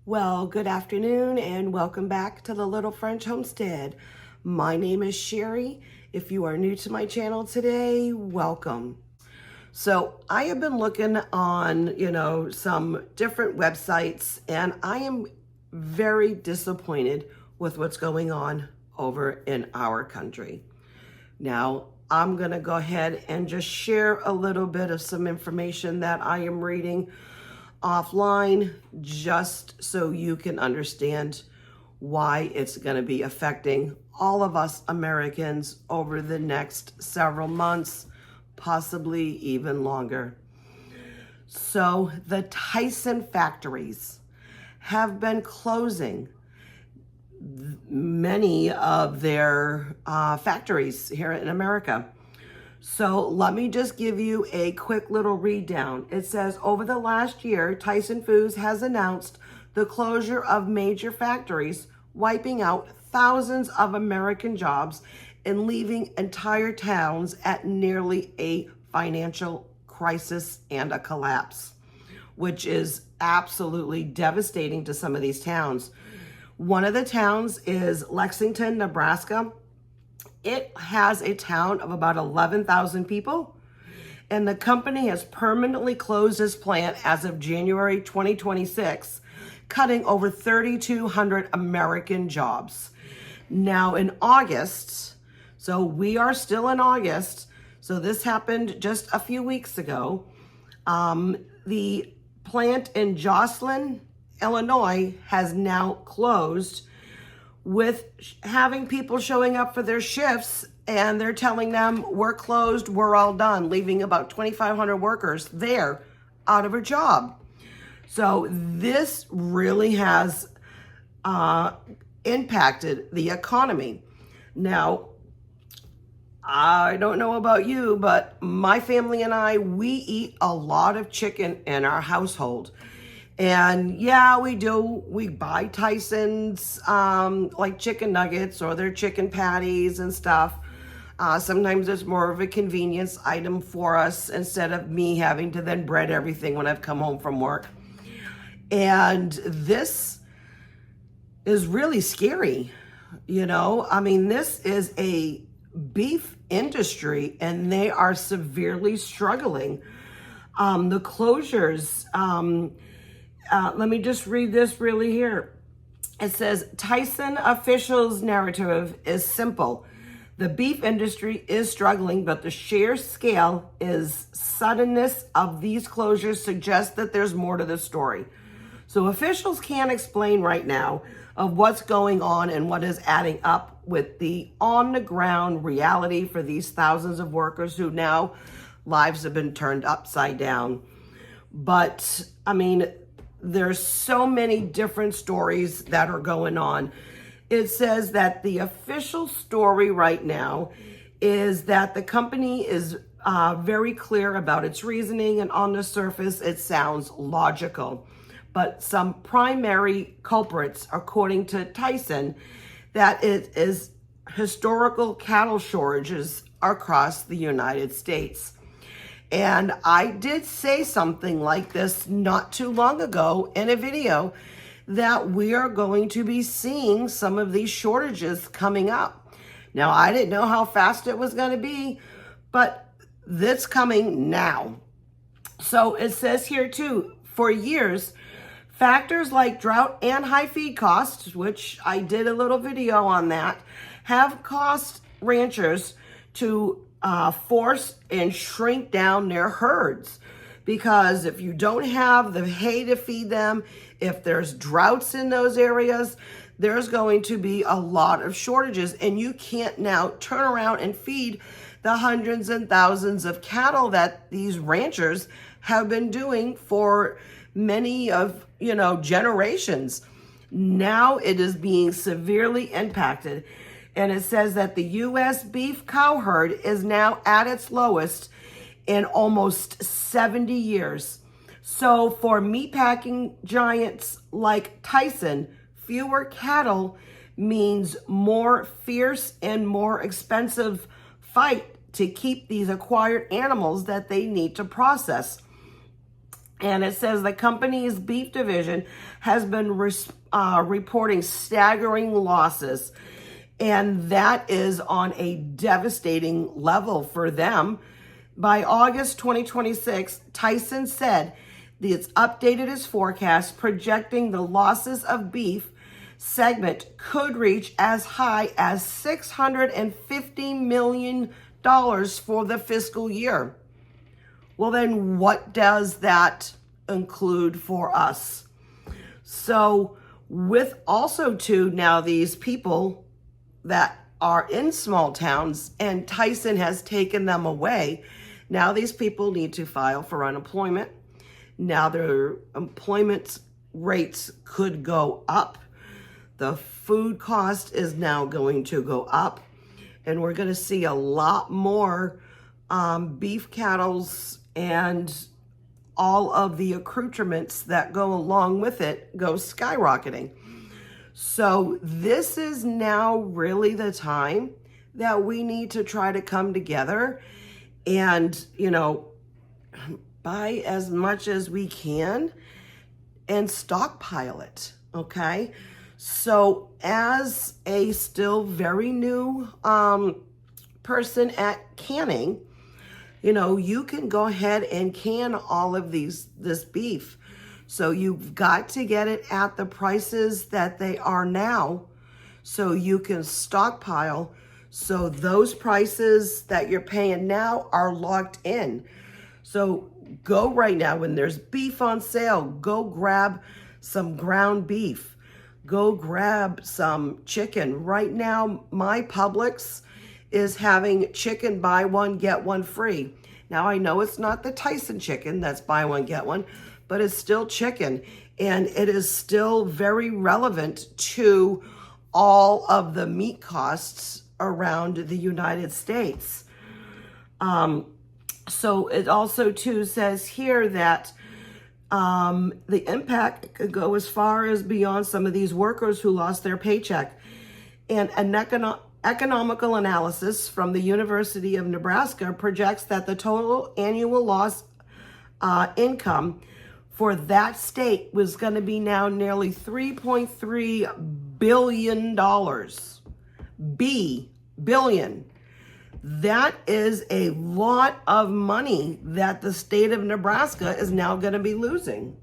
Well, good afternoon and welcome back to the Little French Homestead. My name is Sherry. If you are new to my channel today, welcome. So I have been looking on, some different websites, and I am very disappointed with what's going on over in our country. Now, I'm going to go ahead and just share a little bit of some information that I am reading offline, just so you can understand why it's going to be affecting all of us Americans over the next several months, possibly even longer. So the Tyson factories have been closing many of their factories here in America. So let me just give you a quick little read down. It says, over the last year, Tyson Foods has announced the closure of major factories, wiping out thousands of American jobs and leaving entire towns at nearly a financial crisis and a collapse, which is absolutely devastating to some of these towns. One of the towns is Lexington, Nebraska. It has a town of about 11,000 people, and the company has permanently closed its plant as of January 2026, cutting over 3,200 American jobs. Now in August, so we are still in August, so this happened just a few weeks ago, the plant in Joslin, Illinois has now closed, with having people showing up for their shifts and they're telling them, we're closed, we're all done, leaving about 2,500 workers there out of a job. So this really has impacted the economy. Now, I don't know about you, but my family and I, we eat a lot of chicken in our household. And yeah, we do. We buy Tyson's like chicken nuggets or their chicken patties and stuff. Sometimes it's more of a convenience item for us instead of me having to then bread everything when I've come home from work. And this is really scary. I mean, this is a beef industry and they are severely struggling. The closures, let me just read this really here. It says, Tyson officials' narrative is simple. The beef industry is struggling, but the sheer scale is suddenness of these closures suggests that there's more to the story. So officials can't explain right now of what's going on and what is adding up with the on-the-ground reality for these thousands of workers who now lives have been turned upside down. But, I mean, there's so many different stories that are going on. It says that the official story right now is that the company is very clear about its reasoning, and on the surface, it sounds logical. But some primary culprits, according to Tyson, that it is historical cattle shortages across the United States. And I did say something like this not too long ago in a video, that we are going to be seeing some of these shortages coming up. Now, I didn't know how fast it was going to be, but it's coming now. So it says here too, for years, factors like drought and high feed costs, which I did a little video on that, have caused ranchers to force and shrink down their herds, because if you don't have the hay to feed them, if there's droughts in those areas, there's going to be a lot of shortages, and you can't now turn around and feed the hundreds and thousands of cattle that these ranchers have been doing for many of generations. Now it is being severely impacted. And it says that the U.S. beef cow herd is now at its lowest in almost 70 years. So for meatpacking giants like Tyson, fewer cattle means more fierce and more expensive fight to keep these acquired animals that they need to process. And it says the company's beef division has been reporting staggering losses. And that is on a devastating level for them. By August 2026, Tyson said that it's updated is forecast, projecting the losses of beef segment could reach as high as $650 million for the fiscal year. Well, then what does that include for us? So with also too, now these people that are in small towns and Tyson has taken them away, now these people need to file for unemployment. Now their employment rates could go up. The food cost is now going to go up. And we're going to see a lot more beef cattles and all of the accoutrements that go along with it go skyrocketing. So this is now really the time that we need to try to come together and, buy as much as we can and stockpile it, okay? So as a still very new person at canning, you can go ahead and can all of this beef. So you've got to get it at the prices that they are now so you can stockpile. So those prices that you're paying now are locked in. So go right now when there's beef on sale, go grab some ground beef. Go grab some chicken. Right now, my Publix is having chicken buy one, get one free. Now, I know it's not the Tyson chicken that's buy one, get one, but it's still chicken. And it is still very relevant to all of the meat costs around the United States. So it also too says here that the impact could go as far as beyond some of these workers who lost their paycheck. And an economical analysis from the University of Nebraska projects that the total annual loss income for that state was going to be now nearly $3.3 billion. Billion. That is a lot of money that the state of Nebraska is now going to be losing.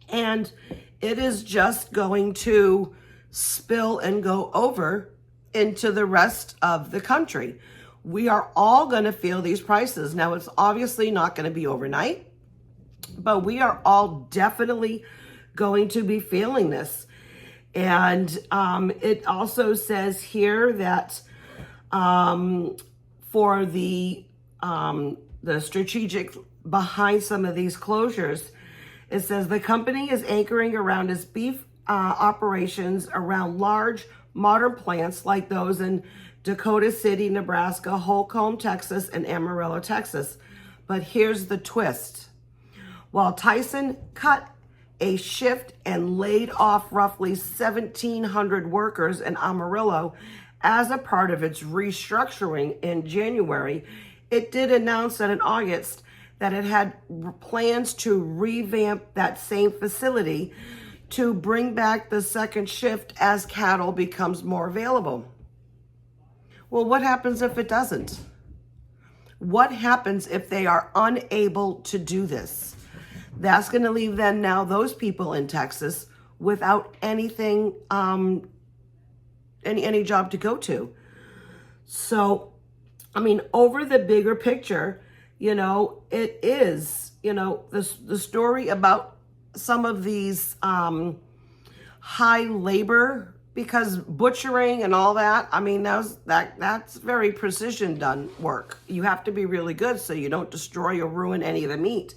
And it is just going to spill and go over into the rest of the country. We are all going to feel these prices. Now, it's obviously not going to be overnight, but we are all definitely going to be feeling this. And it also says here that for the strategic behind some of these closures, it says the company is anchoring around its beef operations around large modern plants like those in Dakota City, Nebraska, Holcomb, Texas, and Amarillo, Texas. But here's the twist. While Tyson cut a shift and laid off roughly 1,700 workers in Amarillo as a part of its restructuring in January, it did announce that in August that it had plans to revamp that same facility to bring back the second shift as cattle becomes more available. Well, what happens if it doesn't? What happens if they are unable to do this? That's going to leave then now those people in Texas without anything, any job to go to. So, I mean, over the bigger picture, it is, the story about some of these high labor, because butchering and all that, I mean, that's very precision done work. You have to be really good so you don't destroy or ruin any of the meat.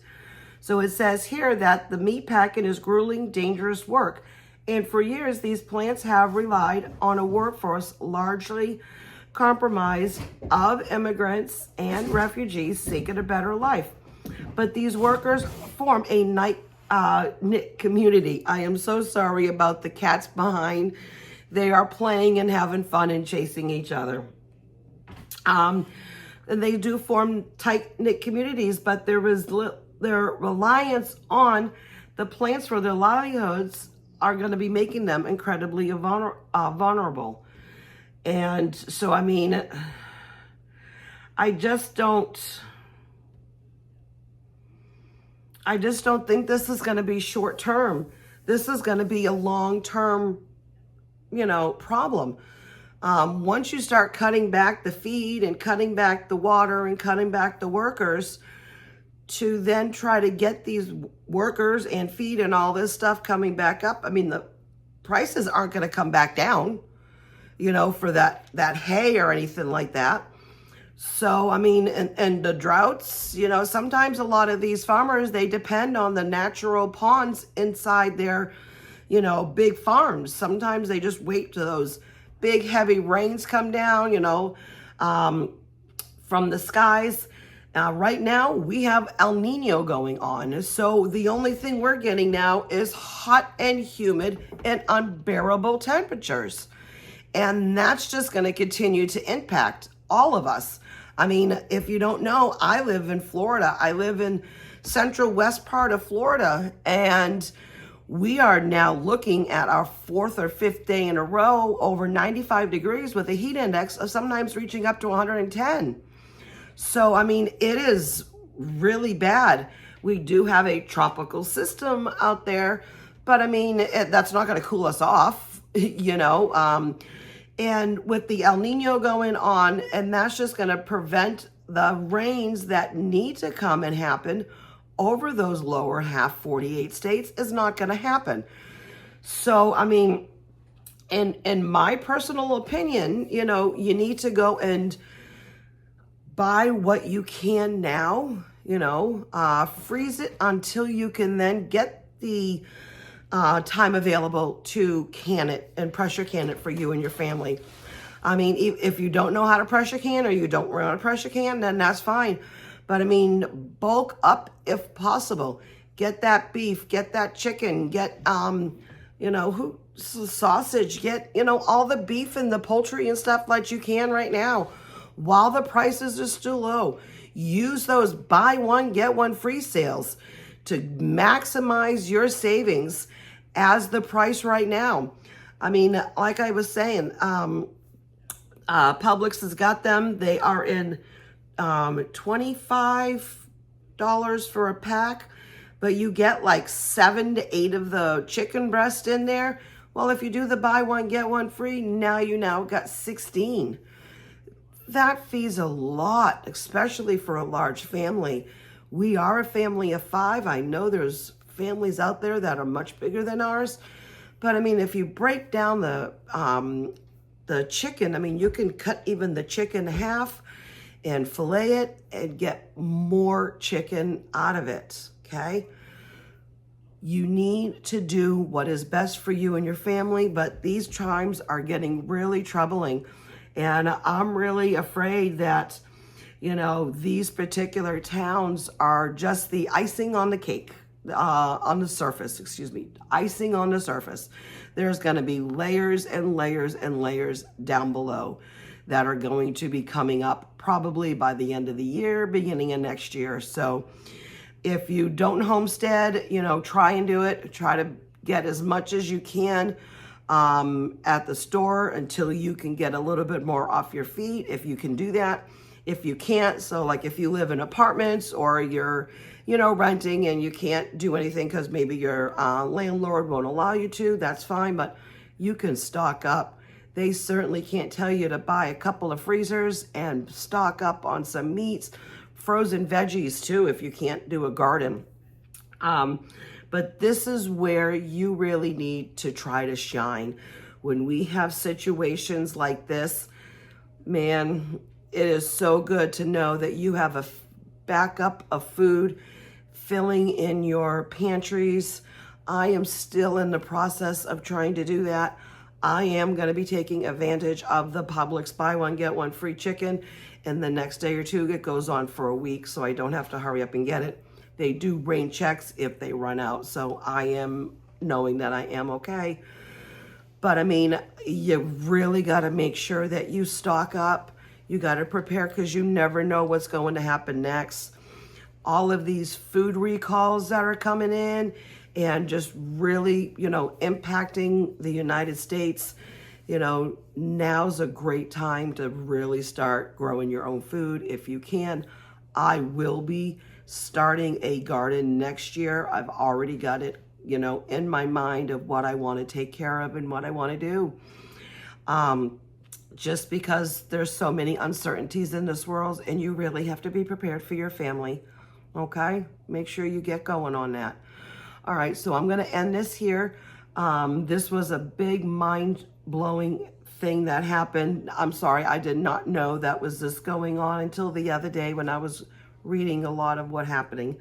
So it says here that the meat packing is grueling, dangerous work. And for years, these plants have relied on a workforce largely comprised of immigrants and refugees seeking a better life. But these workers form a knit community. I am so sorry about the cats behind. They are playing and having fun and chasing each other. and they do form tight-knit communities, but their reliance on the plants for their livelihoods are going to be making them incredibly vulnerable. And so, I mean, I just don't think this is going to be short term. This is going to be a long-term, problem. Once you start cutting back the feed and cutting back the water and cutting back the workers, to then try to get these workers and feed and all this stuff coming back up, I mean, the prices aren't going to come back down, for that hay or anything like that. So, I mean, and the droughts, sometimes a lot of these farmers, they depend on the natural ponds inside their, big farms. Sometimes they just wait till those big heavy rains come down, from the skies. Right now we have El Nino going on. So the only thing we're getting now is hot and humid and unbearable temperatures. And that's just going to continue to impact all of us. I mean, if you don't know, I live in Florida. I live in central west part of Florida, and we are now looking at our 4th or 5th day in a row over 95 degrees with a heat index of sometimes reaching up to 110. So, I mean, it is really bad. We do have a tropical system out there, but I mean, that's not going to cool us off, and with the El Nino going on, and that's just going to prevent the rains that need to come and happen over those lower half 48 states is not going to happen. So, I mean, in my personal opinion, you need to go and buy what you can now, freeze it until you can then get the time available to can it and pressure can it for you and your family. I mean, if you don't know how to pressure can or you don't run a pressure can, then that's fine. But I mean, bulk up if possible. Get that beef, get that chicken, get, sausage, get, all the beef and the poultry and stuff like you can right now while the prices are still low. Use those buy one, get one free sales to maximize your savings as the price right now. I mean, like I was saying, Publix has got them. They are in $25 for a pack, but you get like 7 to 8 of the chicken breast in there. Well, if you do the buy one, get one free, now you got 16. That feeds a lot, especially for a large family. We are a family of 5. I know there's families out there that are much bigger than ours. But I mean, if you break down the chicken, I mean, you can cut even the chicken in half and fillet it and get more chicken out of it, okay? You need to do what is best for you and your family, but these times are getting really troubling. And I'm really afraid that, these particular towns are just the icing on the cake, icing on the surface. There's going to be layers and layers and layers down below that are going to be coming up probably by the end of the year, beginning of next year. So if you don't homestead, try and do it. Try to get as much as you can at the store until you can get a little bit more off your feet, if you can do that. If you can't, so like if you live in apartments or you're, renting and you can't do anything because maybe your landlord won't allow you to, that's fine, but you can stock up. They certainly can't tell you to buy a couple of freezers and stock up on some meats, frozen veggies too, if you can't do a garden. But this is where you really need to try to shine. When we have situations like this, man, it is so good to know that you have a backup of food filling in your pantries. I am still in the process of trying to do that. I am going to be taking advantage of the Publix buy one, get one free chicken. And the next day or two, it goes on for a week, so I don't have to hurry up and get it. They do rain checks if they run out, so I am knowing that I am okay. But I mean, you really got to make sure that you stock up. You got to prepare because you never know what's going to happen next. All of these food recalls that are coming in and just really, impacting the United States. Now's a great time to really start growing your own food if you can. I will be starting a garden next year. I've already got it, in my mind of what I want to take care of and what I want to do. Just because there's so many uncertainties in this world, and you really have to be prepared for your family. Okay? Make sure you get going on that. All right, so I'm going to end this here. This was a big mind-blowing thing that happened. I'm sorry, I did not know that was this going on until the other day when I was reading a lot of what's happening.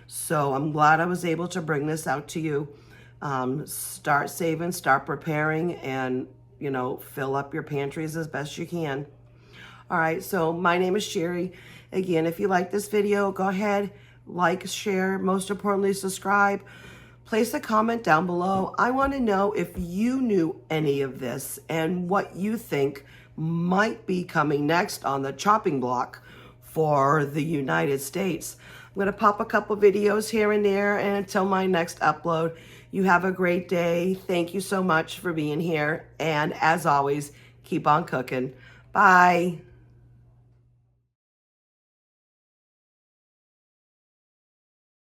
So I'm glad I was able to bring this out to you. Start saving, start preparing, and fill up your pantries as best you can. All right, so my name is Sherry. Again, if you like this video, go ahead, like, share, most importantly, subscribe. Place a comment down below. I want to know if you knew any of this and what you think might be coming next on the chopping block for the United States. I'm going to pop a couple videos here and there, and until my next upload, you have a great day. Thank you so much for being here. And as always, keep on cooking. Bye.